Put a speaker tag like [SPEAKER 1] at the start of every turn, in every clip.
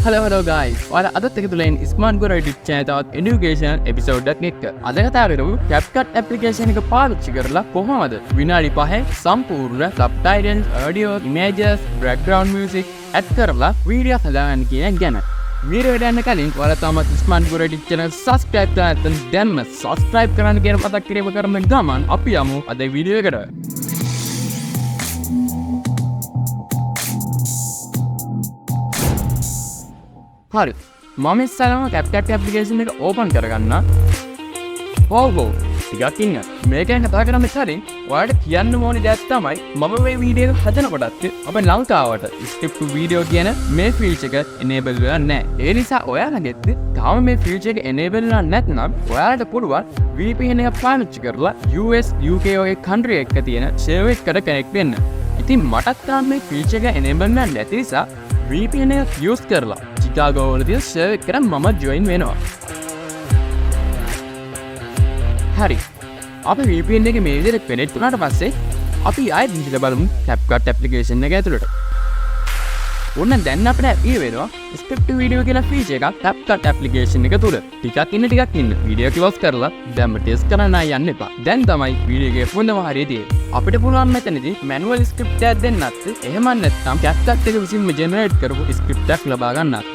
[SPEAKER 1] Hello guys. ඔයාලා අදත් එකතු වෙලා ඉන්නේ Smart Gura YouTube channel තවත් education episode එකක් එක්ක. අද කතා කරමු Capcut application එක පාවිච්චි කරලා කොහොමද විනාඩි 5 සම්පූර්ණ subtitles, audio, images, background music add කරලා වීඩියෝ හදාගන්න කියන එක ගැන. වීඩියෝ එක යන්න කලින් ඔයාලා තාමත් Smart Gura YouTube channel subscribe කරලා නැත්නම් දැන්ම subscribe කරන්න කියන මතක් කිරීම කරන ගමන් අපි යමු අද වීඩියෝ එකට. හරි මම ඉස්සරහම Capcut application එක open කරගන්න. ඔව් ටිකක් ඉන්න. මේකෙන් කතා කරන්න කලින් ඔයාලට කියන්න ඕනේ දෙයක් තමයි මම මේ වීඩියෝ එක හදනකොටත් අපේ ලංකාවට script to video කියන මේ feature එක enable වෙලා නැහැ. ඒ නිසා ඔයාලගෙත් තාම මේ feature එක enable වෙලා නැත්නම් ඔයාලට පුළුවන් VPN එක පාවිච්චි කරලා US UK වගේ country එකක තියෙන server එකට connect වෙන්න. ඉතින් මටත් තාම මේ feature එක enable වෙන්නේ නැති නිසා VPN එක use කරලා Chicago වල තියෙන server එකට මම join වෙනවා. හරි. අපි VPN එකේ මේ විදිහට connect වුණාට පස්සේ අපි ආයෙත් විදිහට බලමු Capcut application එක ඇතුළට. ඕන්න දැන් අපිට ඊ වෙනවා script to video කියලා feature එකක් Capcut application එක තුල. ටිකක් ඉන්න වීඩියෝ close කරලා දැන්ම test කරන්න යන්න එපා. දැන් තමයි වීඩියෝ එකේ හොඳම හරිය තියෙන්නේ. අපිට පුළුවන් මෙතනදී manual script එකක් දෙන්නත් එහෙම නැත්නම් Capcut එක විසින්ම generate කරපු script එකක් ලබා ගන්නත්.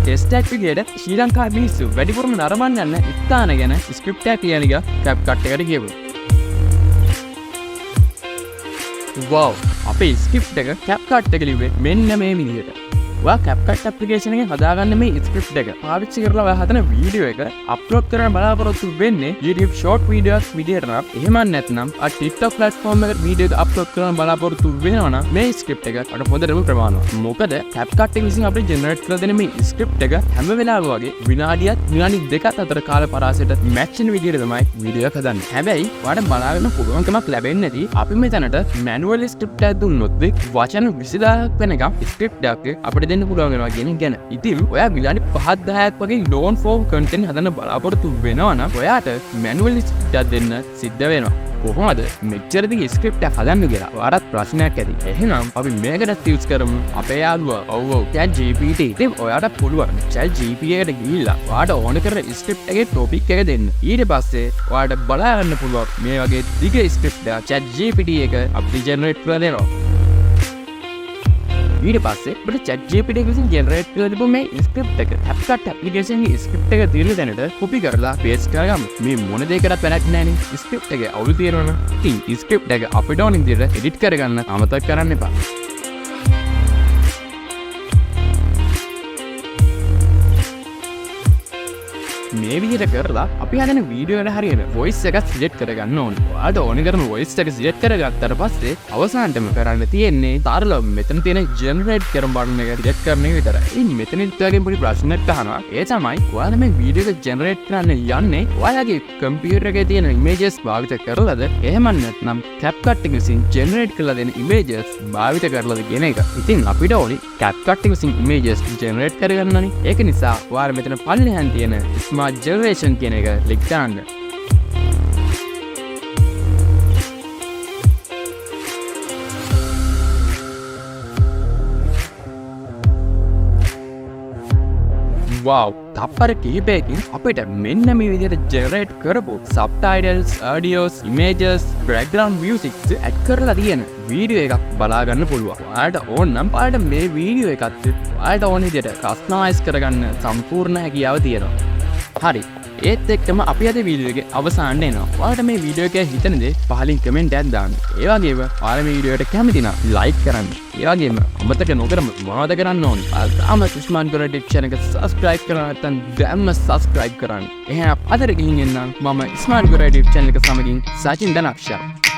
[SPEAKER 1] ටෙස්ට් එකක් විදියට ශ්‍රී ලංකාවේ මිනිස්සු වැඩිපුරම නරඹන්න යන ස්ථාන ගැන ස්ක්‍රිප්ට් එකක් කියන එක Capcut එකට කියමු. wow අපේ ස්ක්‍රිප්ට් එක Capcut එක ලිව්වේ මෙන්න මේ විදිහට. ඔයා Capcut application එකෙන් හදාගන්න මේ ස්ක්‍රිප්ට් එක පාවිච්චි කරලා ඔයා හදන වීඩියෝ එක අප්ලෝඩ් කරන්න බලාපොරොත්තු වෙන්නේ YouTube short videos විදියට නම් එහෙම නැත්නම් TikTok platform එකට වීඩියෝ එක අප්ලෝඩ් කරන්න බලාපොරොත්තු වෙනවා නම් මේ ස්ක්‍රිප්ට් එක අර හොඳටම ප්‍රමාණවත්. මොකද Capcut එක විසින් අපිට ජෙනරේට් කරලා දෙන මේ ස්ක්‍රිප්ට් එක හැම වෙලාවෙම වගේ විනාඩියක් විනාඩි දෙකක් අතර කාල පරාසයට මැච් වෙන විදියට තමයි වීඩියෝ එක හදන්නේ. හැබැයි ඔයාලට බලාගන්න පුළුවන්කමක් ලැබෙන්නේ නැති අපි මෙතනට manual script එකක් දුන්නොත් වචන 20000ක් වෙනකම් ස්ක්‍රිප්ට් එකක් අපිට දෙන්න පුළුවන් වෙනවා කියන එක ගැන. ඉතින් ඔයා විනාඩි 5-10ක් වගේ long form content හදන්න බලාපොරොත්තු වෙනවා නම් ඔයාට manual script එකක් දෙන්න සිද්ධ වෙනවා. කොහොමද මෙච්චර දිග ස්ක්‍රිප්ට් එකක් හදන්න කියලා ඔයාලට ප්‍රශ්නයක් ඇති. එහෙනම් අපි මේකට use කරමු අපේ යාළුවා ChatGPT. ඉතින් ඔයාට පුළුවන් ChatGPT එකට ගිහිල්ලා ඔයාට ඕන කරන ස්ක්‍රිප්ට් එකේ topic එක දෙන්න. ඊට පස්සේ ඔයාට බලා ගන්න පුළුවන් මේ වගේ දිග ස්ක්‍රිප්ට් එකක් ChatGPT එක අපිට generate කරලා දෙනවා. ඊට පස්සේ අපිට ChatGPT එක විසින් generate කරලා තිබු මේ script එක Capcut application එකේ script එක තියෙන තැනට copy කරලා paste කරගමු. මේ මොන දෙයකටත් වැඩක් නැහැ නේ. script එකේ අවුල් තියෙනවනේ. ඉතින් script එක අපිට ඕන විදිහට edit කරගන්න අමතක කරන්න එපා. මේ විදිහට කරලා අපි හදන වීඩියෝ එකට හරියට voice එකක් select කරගන්න ඕනේ. ඔයාලට ඕන කරන voice එක select කරගත්තාට පස්සේ අවසානටම කරන්න තියෙන්නේ තරලව මෙතන තියෙන generate කරන බටන් එක select කරන එක විතරයි. ඉතින් මෙතනින් ඔයාගෙන් පොඩි ප්‍රශ්නයක් අහනවා. ඒ තමයි ඔයාලා මේ වීඩියෝ එක generate කරන්න යන්නේ ඔයාලගේ computer එකේ තියෙන images භාවිත කරලාද එහෙම නැත්නම් Capcut එක විසින් generate කරලා දෙන images භාවිත කරලාද කියන එක. ඉතින් අපිට ඕනේ Capcut එක විසින් images generate කරගන්නනේ. ඒක නිසා ඔයාලා මෙතන පල්ලෙහාන් තියෙන Smart Generation කියන එක click කරන්න. wow තප්පර කිහිපයකින් අපිට මෙන්න මේ විදිහට generate කරපු subtitles, audios, images, background music add කරලා තියෙන වීඩියෝ එකක් බලා ගන්න පුළුවන්. ඔයාලට ඕන නම් ඔයාලට මේ වීඩියෝ එකත් ඔයාලට ඕන විදිහට customize කරගන්න සම්පූර්ණ හැකියාව තියෙනවා. හරි. ඒත් එක්කම අපි අද වීඩියෝ එකේ අවසානට එනවා. ඔයාලට මේ වීඩියෝ එක හිතන දේ පහලින් කමෙන්ට් එකක් දාන්න. ඒ වගේම ඔයාලා මේ වීඩියෝ එකට කැමති නම් like කරන්න. ඒ වගේම අමතක නොකරම මොනවද කරන්න ඕනේ? තාම Smart Gura YouTube channel එක subscribe කරලා නැත්නම් දැන්ම subscribe කරන්න. එහෙනම් අදට ගිහින් එන්නම් මම Smart Gura YouTube channel එක සමගින් Sachantha Lakshan.